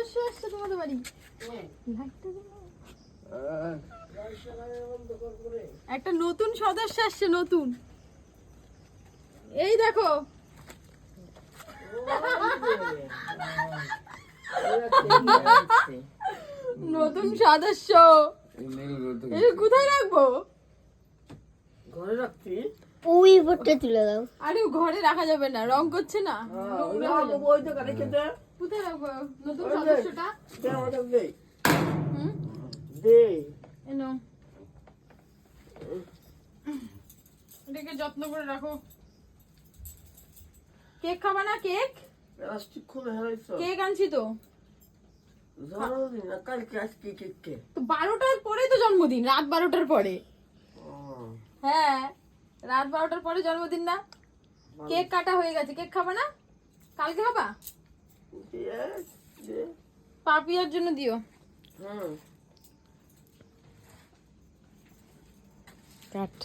সদস্য আসছে তোমাদের বাড়ি। একটা নতুন সদস্য আসছে, নতুন। এই দেখো, নতুন সদস্য। কোথায় রাখবো? ঘরে রাখছি। ওই ভোটটা তুলে দাও। আরে ঘরে রাখা যাবে না, রং করছে না। ওই তো কানে খেতে কোথায় রাখবো নতুন সদস্যটা? দে আমাকে দে। হুম, দে। এনো, এটাকে যত্ন করে রাখো। কেক খাবা না? কেক প্লাস্টিক খুলে হারাইছো। কেক আনছি তো। জন্মদিন না কালকে, আজকে কে? তো 12টার পরে তো জন্মদিন, রাত 12টার পরে। হ্যাঁ, রাত 12টার পরে জন্মদিন না। কেক কাটা হয়ে গেছে। কেক খাবা না? কালকে খাবা? পাপিয়ার জন্য দিও। হুম। কাট।